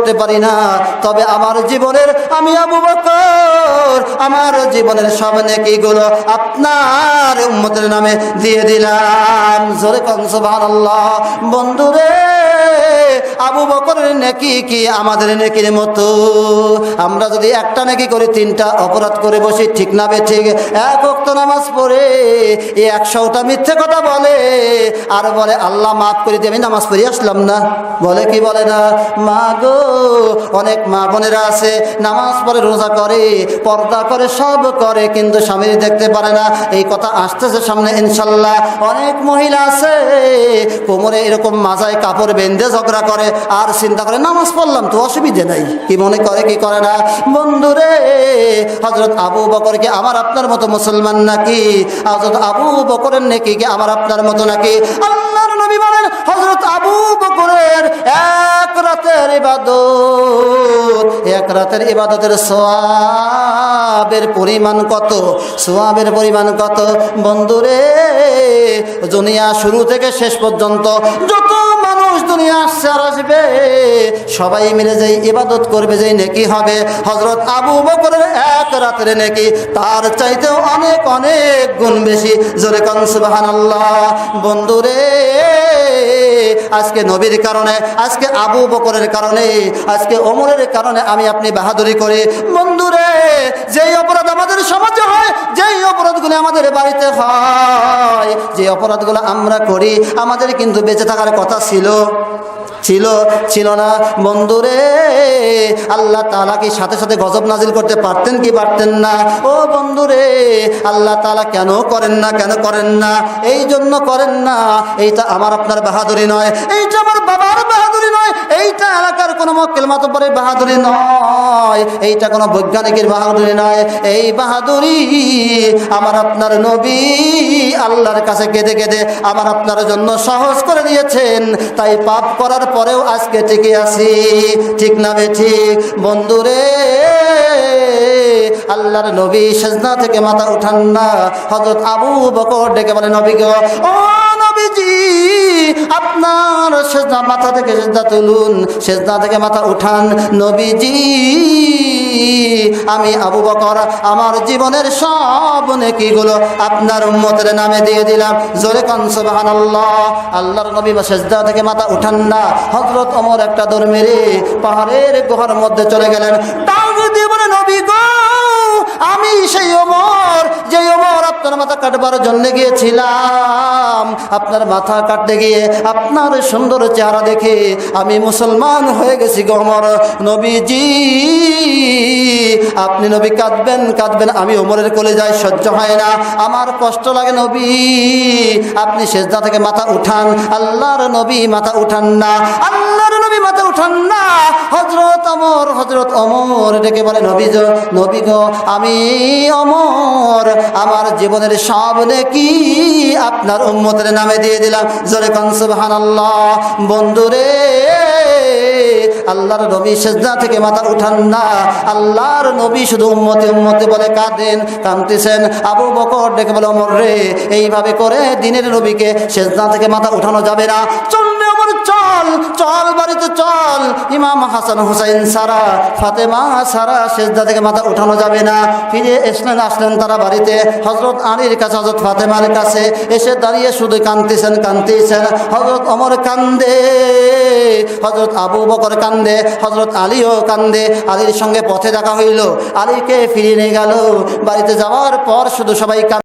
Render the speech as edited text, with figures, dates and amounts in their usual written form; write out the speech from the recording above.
করতে পারি না, তবে আমার জীবনের আমি আবু বকর আমার জীবনের সব নেকিগুলো আপনার উম্মতের নামে দিয়ে দিলাম। জোরে কোন সুবহানাল্লাহ। বন্ধুরে, আবু বকরের নেকি কি আমাদের নেকির মতো? আমরা যদি একটা নেকি করে তিনটা অপরাধ করে বসি, ঠিক না বে ঠিক? এক ওয়াক্ত নামাজ পড়ে 100টা মিথ্যে কথা বলে আর বলে আল্লাহ মাফ করে দিয়ে আমি নামাজ পড়ে আসলাম না, বলে কি বলে না? মা গো, অনেক মা বোনেরা আছে নামাজ পড়ে, রোজা করে, পর্দা করে, সব করে, কিন্তু স্বামী দেখতে পারে না। এই কথা আসতেছে সামনে ইনশাল্লাহ। অনেক মহিলা আছে কোমরে এরকম মাজায় কাপড় বেঁধে ঝগড়া করে আর চিন্তা করে নামাজ পড়লাম তো, অসুবিধে নাই, কি মনে করে কি করে না? বন্ধুরে, হযরত আবু বকর কি আমার আপনার মতো মুসলমান নাকি? হযরত আবু বকরের নেকি কি আমার আপনার মতো নাকি? আল্লাহর নবী বলেন হযরত আবু বকরের এক রাতের ইবাদত, এক রাতের ইবাদতের সওয়াবের পরিমাণ কত? সওয়াবের পরিমাণ কত? বন্ধুরে, দুনিয়া শুরু থেকে শেষ পর্যন্ত যত মানুষ দুনিয়া আসছে আর আসবে, সবাই মিলে যে ইবাদত করবে, যে নেকি হবে, হযরত আবু বকরের এক রাতের নেকি তার চাইতেও অনেক অনেক গুণ বেশি। জোরে কোন সুবহানাল্লাহ। বন্ধুরে, আজকে নবীর কারণে, আজকে আবু বকরের কারণে, আজকে ওমরের কারণে আমি আপনি বাহাদুরি করি। বন্ধুরে, যেই অপরাধ আমাদের সমাজে হয়, যেই অপরাধগুলো আমাদের বাড়িতে হয়, যে অপরাধগুলো আমরা করি, আমাদের কিন্তু বেঁচে থাকার কথা ছিল ছিল না? বন্ধুরে, আল্লাহ তাআলা কি সাথে সাথে গজব নাজিল করতে পারতেন কি পারতেন না? ও বন্ধুরে, আল্লাহ তাআলা কেন করেন না? কেন করেন না? এই জন্য করেন না, এইটা আমার আপনার বাহাদুরি নয়, এইটা আমার বাবার বাহাদুরি নয়, এইটা এলাকার কোনো মক্কেল মাতব্বরের বাহাদুরি নয়, এইটা কোনো বৈজ্ঞানিকের বাহাদুরি নয়, এই বাহাদুরি আমার আপনার নবী আল্লাহর কাছে কেঁদে কেঁদে আমার আপনার জন্য সহজ করে দিয়েছেন। তাই পাপ করার পরেও আজকে টিকে আছি, ঠিক না বে ঠিক? বন্ধুরে, আল্লাহর নবী সেজদা থেকে মাথা উঠান না। হযরত আবু বকর ডেকে বলে, নবী গো, ও নবীজি, আপনার সেজদা, মাথা থেকে সেজদা তুলুন, সেজদা থেকে মাথা উঠান। নবীজি, আমি আবু বকর আমার জীবনের সব নেকিগুলো আপনার উম্মতের নামে দিয়ে দিলাম। জোরে কোন সুবহানাল্লাহ। আল্লাহর নবী সেজদা থেকে মাথা উঠান না। হযরত ওমর একটা দৌড় মেরে পাহাড়ের গুহার মধ্যে চলে গেলেন। ডাক দিয়ে বলে, নবী গো, আমি সেই ওমর, যে ওমর আপনার মাথা কাটবার জন্য গিয়েছিলাম, আপনার মাথা কাটতে গিয়ে আপনার সুন্দর চেহারা দেখে আমি মুসলমান হয়ে গেছি গো ওমর। নবীজি, আপনি নবী কাঁদবেন কাঁদবেন, আমি ওমরের কলিজায় সহ্য হয় না, আমার কষ্ট লাগে। নবী, আপনি সেজদা থেকে মাথা উঠান। আল্লাহর নবী মাথা উঠান না, আল্লাহর নবী মাথা উঠান না। হযরত ওমর ডেকে বলে, নবী গো, আমি ওমর আমার জীবনের সব নেকি আপনার উম্মতের নামে দিয়ে দিলাম। জোরে কোন সুবহানাল্লাহ। বন্ধুরে, আল্লাহর নবী সেজদা থেকে মাথা উঠান না, আল্লাহর নবী শুধু উম্মতে উম্মতে বলে কাঁদেন, কাঁদতেছেন। আবু বকর ডেকে বলে, ওমর রে, এইভাবে করে দিনের নবীকে সেজদা থেকে মাথা উঠানো যাবে না। চল চল চল, বাড়িতে চল, ইমাম হাসান হুসাইন সারা, ফাতেমা সারা সেজদা থেকে মাথা উঠানো যাবে না। ফিরে আসলেন তারা বাড়িতে, হযরত আলীর কাছে, হযরত ফাতেমার কাছে এসে দাঁড়িয়ে শুধু কাঁদতেছেন। হযরত ওমর কান্দে, হযরত আবু বকর কান্দে, হযরত আলীও কান্দে। আলীর সঙ্গে পথে দেখা হইল, আলীকে ফিরিয়ে নিয়ে গেল। বাড়িতে যাওয়ার পর শুধু সবাই